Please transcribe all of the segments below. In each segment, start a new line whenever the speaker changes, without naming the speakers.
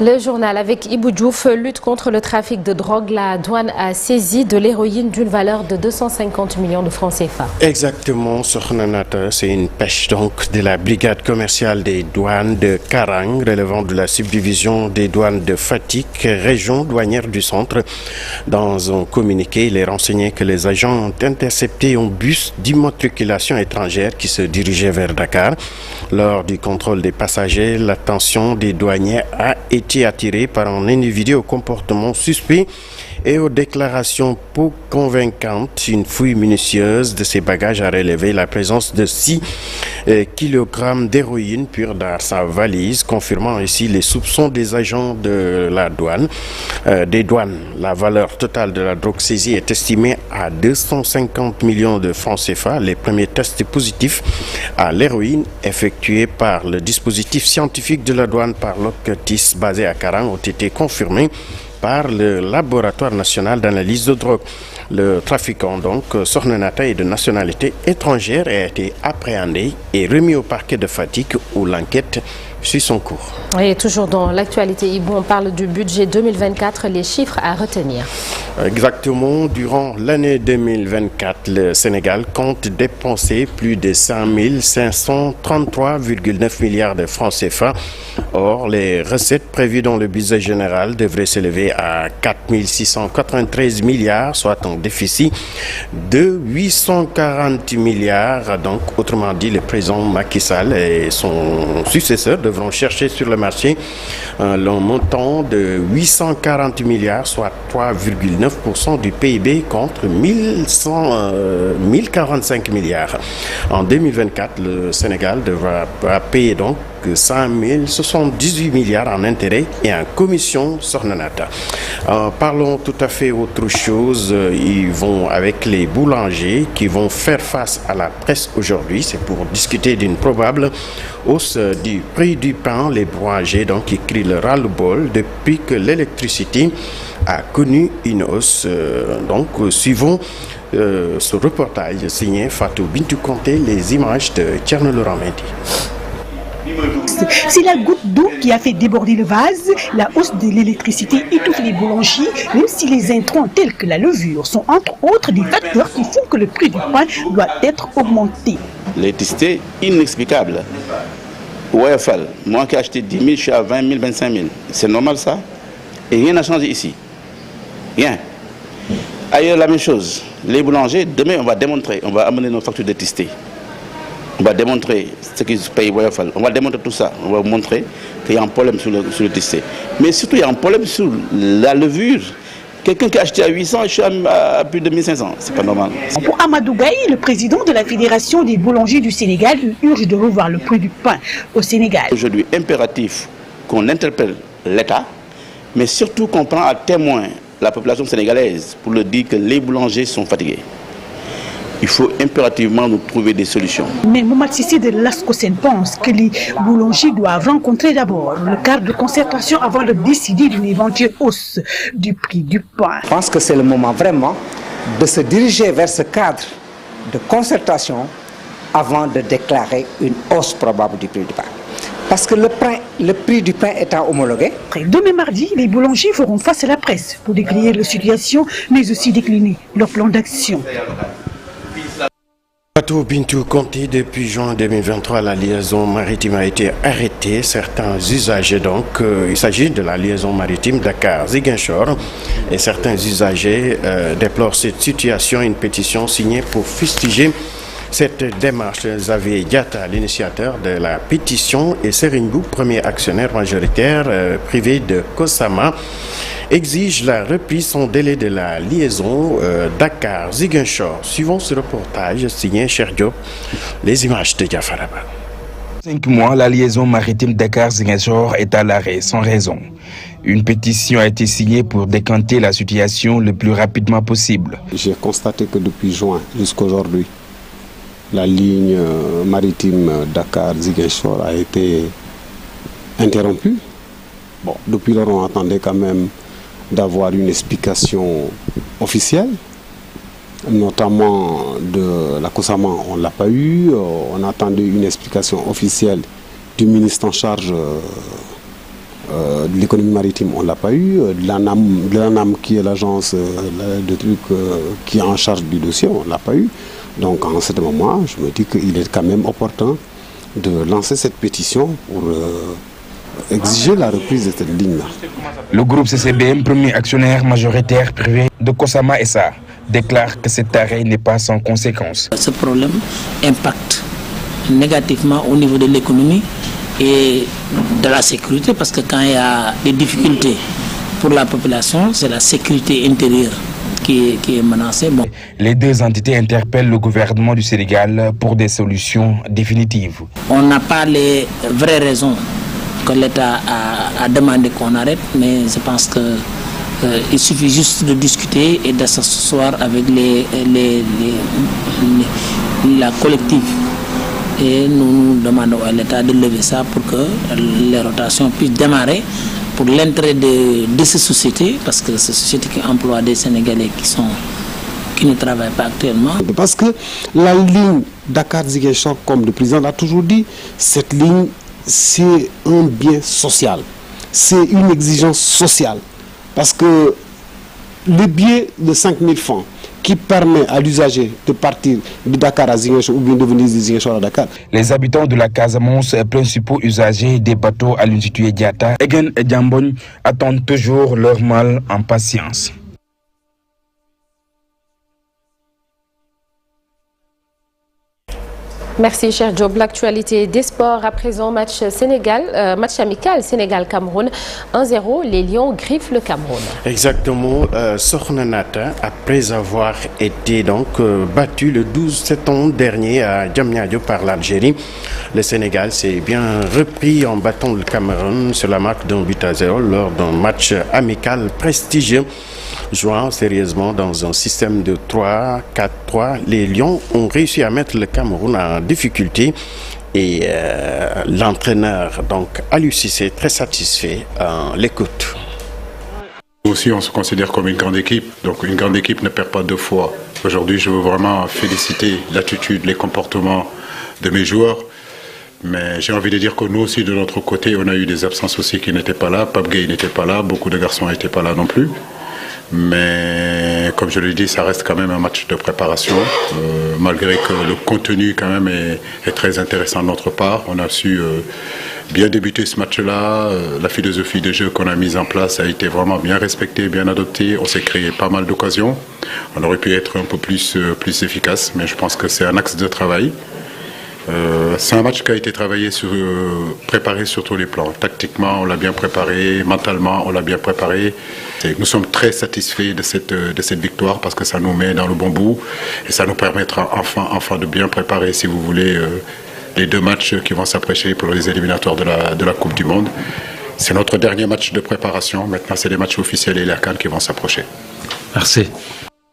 Le journal avec Ibou Diouf, lutte contre le trafic de drogue. La douane a saisi de l'héroïne d'une valeur de 250 millions de francs CFA.
Exactement, Sornanata, c'est une pêche donc de la brigade commerciale des douanes de Karang, relevant de la subdivision des douanes de Fatick, région douanière du centre. Dans un communiqué, il est renseigné que les agents ont intercepté un bus d'immatriculation étrangère qui se dirigeait vers Dakar. Lors du contrôle des passagers, l'attention des douaniers a été attiré par un individu au comportement suspect et aux déclarations peu convaincantes. Une fouille minutieuse de ses bagages a révélé la présence de 6 kg d'héroïne pure dans sa valise, confirmant ainsi les soupçons des agents de la douane. Des douanes, la valeur totale de la drogue saisie est estimée à 250 millions de francs CFA. Les premiers tests positifs à l'héroïne effectués par le dispositif scientifique de la douane par l'OCTIS basé à Karang ont été confirmés par le laboratoire national d'analyse de drogue. Le trafiquant, donc, Sornanata, est de nationalité étrangère et a été appréhendé et remis au parquet de Fatick où l'enquête suit son cours.
Et toujours dans l'actualité, Ibou, on parle du budget 2024, les chiffres à retenir.
Exactement, durant l'année 2024, le Sénégal compte dépenser plus de 533,9 milliards de francs CFA. Or, les recettes prévues dans le budget général devraient s'élever à 4 693 milliards, soit un déficit de 840 milliards. Donc, autrement dit, le président Macky Sall et son successeur devront chercher sur le marché un montant de 840 milliards, soit 3,9% du PIB contre 1045 milliards. En 2024, le Sénégal devra payer donc 178 milliards en intérêts et en commission Sornanata. Parlons tout à fait autre chose. Ils vont avec les boulangers qui vont faire face à la presse aujourd'hui. C'est pour discuter d'une probable hausse du prix du pain. Les boulangers donc qui crient le ras-le-bol depuis que l'électricité a connu une hausse. Suivons ce reportage signé Fatou Bintou Conté, les images de Thierno Laurent Mendy.
C'est la goutte d'eau qui a fait déborder le vase. La hausse de l'électricité étouffe les boulangers, même si les intrants tels que la levure sont entre autres des facteurs qui font que le prix du pain doit être augmenté.
L'électricité inexplicable. OFL, moi qui ai acheté 10 000, je suis à 20 000, 25 000. C'est normal ça? Et rien n'a changé ici. Rien. Ailleurs, la même chose. Les boulangers, demain, on va démontrer, on va amener nos factures d'électricité. On va démontrer ce qu'ils payent OFL. On va démontrer tout ça. On va montrer qu'il y a un problème sur l'électricité. Mais surtout, il y a un problème sur la levure. Quelqu'un qui a acheté à 800, je suis à plus de 1500. C'est pas normal.
Pour Amadou Gaye, le président de la Fédération des boulangers du Sénégal, il urge de revoir le prix du pain au Sénégal.
Aujourd'hui, impératif qu'on interpelle l'État, mais surtout qu'on prend à témoin la population sénégalaise pour leur dire que les boulangers sont fatigués. Il faut impérativement nous trouver des solutions. Mais
Mohamed Sissi de l'Ascosen pense que les boulangers doivent rencontrer d'abord le cadre de concertation avant de décider d'une éventuelle hausse du prix du pain.
Je pense que c'est le moment vraiment de se diriger vers ce cadre de concertation avant de déclarer une hausse probable du prix du pain. Parce que le prix du pain étant homologué.
Demain mardi, les boulangers feront face à la presse pour décrire la situation, mais aussi décliner leur plan d'action.
Fatou Bintou Conté, depuis juin 2023, la liaison maritime a été arrêtée. Certains usagers, donc, il s'agit de la liaison maritime Dakar-Ziguinchor, et certains usagers déplorent cette situation. Une pétition signée pour fustiger cette démarche. Xavier Diatta, l'initiateur de la pétition, et Serigne Mboup, premier actionnaire majoritaire privé de Kosama, exige la reprise sans délai de la liaison Dakar-Ziguinchor. Suivant ce reportage signé Cheikh Diop, les images de Diafaraba.
5 mois, la liaison maritime Dakar-Ziguinchor est à l'arrêt sans raison. Une pétition a été signée pour décanter la situation le plus rapidement possible.
J'ai constaté que depuis juin jusqu'à aujourd'hui, la ligne maritime Dakar-Ziguinchor a été interrompue. Bon, depuis lors, on attendait quand même d'avoir une explication officielle, notamment de la Kosama, on ne l'a pas eu. On attendait une explication officielle du ministre en charge De l'économie maritime, on ne l'a pas eu. De l'ANAM, qui est l'agence qui est en charge du dossier, on ne l'a pas eu. Donc en ce moment, je me dis qu'il est quand même opportun de lancer cette pétition pour exiger la reprise de cette ligne-là.
Le groupe CCBM, premier actionnaire majoritaire privé de Kosama SA, déclare que cet arrêt n'est pas sans conséquences.
Ce problème impacte négativement au niveau de l'économie et de la sécurité, parce que quand il y a des difficultés pour la population, c'est la sécurité intérieure qui est menacée. Bon.
Les deux entités interpellent le gouvernement du Sénégal pour des solutions définitives. On
n'a pas les vraies raisons que l'État a demandé qu'on arrête, mais je pense qu'il suffit juste de discuter et de s'asseoir avec la collective. Et nous demandons à l'État de lever ça pour que les rotations puissent démarrer pour l'intérêt de ces sociétés, parce que ces sociétés qui emploient des Sénégalais qui ne travaillent pas actuellement.
Parce que la ligne Dakar-Ziguinchor, comme le président l'a toujours dit, cette ligne, c'est un bien social. C'est une exigence sociale. Parce que le billet de 5 000 francs qui permet à l'usager de partir de Dakar à Ziguinchor ou bien de venir de Ziguinchor à Dakar.
Les habitants de la Casamance, principaux usagers des bateaux à l'Institut Diatta, Egen et Diambogne, attendent toujours leur mal en patience.
Merci, cher Job. L'actualité des sports à présent, match amical Sénégal-Cameroun 1-0. Les Lions griffent le Cameroun.
Exactement. Sokhna Nata, après avoir été donc battu le 12 septembre dernier à Diamniadio par l'Algérie, le Sénégal s'est bien repris en battant le Cameroun sur la marque d'un but à 0 lors d'un match amical prestigieux. Jouant sérieusement dans un système de 3-4-3, les Lions ont réussi à mettre le Cameroun en difficulté et l'entraîneur, donc Aliou Cissé, très satisfait, l'écoute.
Aussi, on se considère comme une grande équipe, donc une grande équipe ne perd pas deux fois. Aujourd'hui, je veux vraiment féliciter l'attitude, les comportements de mes joueurs. Mais j'ai envie de dire que nous aussi, de notre côté, on a eu des absences aussi qui n'étaient pas là. Pape Gueye n'était pas là, beaucoup de garçons n'étaient pas là non plus. Mais comme je l'ai dit, ça reste quand même un match de préparation, malgré que le contenu quand même est très intéressant de notre part. On a su bien débuter ce match-là. La philosophie de jeu qu'on a mise en place a été vraiment bien respectée, bien adoptée. On s'est créé pas mal d'occasions. On aurait pu être un peu plus efficace, mais je pense que c'est un axe de travail. C'est un match qui a été préparé sur tous les plans. Tactiquement, on l'a bien préparé. Mentalement, on l'a bien préparé. Nous sommes très satisfaits de cette victoire parce que ça nous met dans le bon bout et ça nous permettra enfin de bien préparer, si vous voulez, les deux matchs qui vont s'approcher pour les éliminatoires de la Coupe du Monde. C'est notre dernier match de préparation. Maintenant, c'est les matchs officiels et la CAN qui vont s'approcher.
Merci.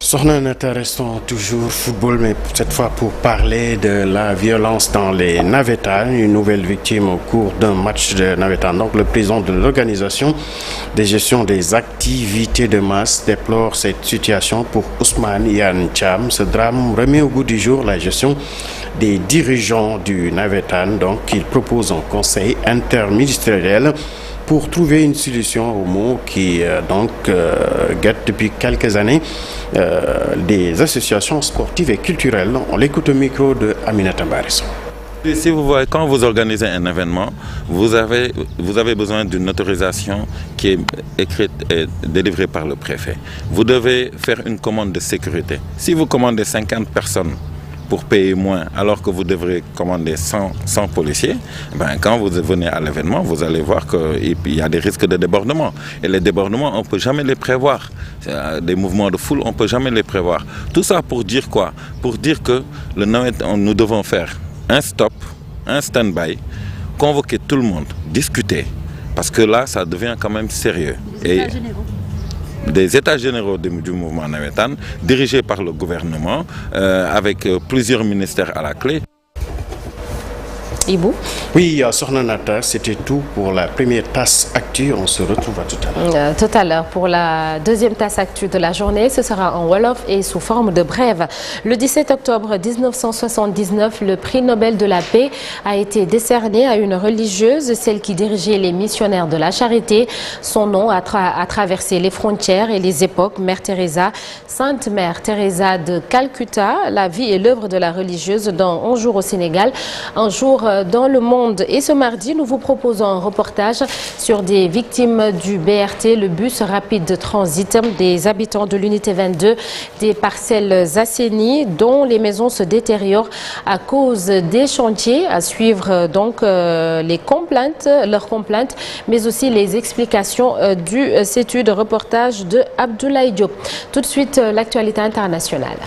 Sokhna Nata, restons toujours football, mais cette fois pour parler de la violence dans les navétanes. Une nouvelle victime au cours d'un match de navétane. Donc le président de l'organisation de gestion des activités de masse déplore cette situation pour Ousmane Yann Cham. Ce drame remet au goût du jour la gestion des dirigeants du navétane. Donc il propose un conseil interministériel pour trouver une solution au mot qui guette depuis quelques années des associations sportives et culturelles. On l'écoute au micro de Aminata Mbarisson.
Si vous voyez, quand vous organisez un événement, vous avez besoin d'une autorisation qui est écrite et délivrée par le préfet. Vous devez faire une commande de sécurité. Si vous commandez 50 personnes pour payer moins, alors que vous devrez commander 100 policiers, quand vous venez à l'événement, vous allez voir qu'il y a des risques de débordement. Et les débordements, on ne peut jamais les prévoir. Des mouvements de foule, on ne peut jamais les prévoir. Tout ça pour dire quoi? Pour dire que nous devons faire un stop, un stand-by, convoquer tout le monde, discuter. Parce que là, ça devient quand même sérieux. Des états généraux du mouvement navétane, dirigés par le gouvernement, avec plusieurs ministères à la clé.
Ibou.
Oui, Sornanata, c'était tout pour la première tasse actu. On se retrouve à tout à l'heure.
Tout à l'heure pour la deuxième tasse actu de la journée. Ce sera en Wolof et sous forme de brève. Le 17 octobre 1979, le prix Nobel de la paix a été décerné à une religieuse, celle qui dirigeait les missionnaires de la charité. Son nom a traversé les frontières et les époques. Mère Teresa, Sainte Mère Teresa de Calcutta, la vie et l'œuvre de la religieuse dans Un jour au Sénégal, un jour dans le monde. Et ce mardi, nous vous proposons un reportage sur des victimes du BRT, le bus rapide de transit, des habitants de l'unité 22, des parcelles assainies dont les maisons se détériorent à cause des chantiers. À suivre donc leurs complaintes, mais aussi les explications du CETUD, reportage de Abdoulaye Diop. Tout de suite, l'actualité internationale.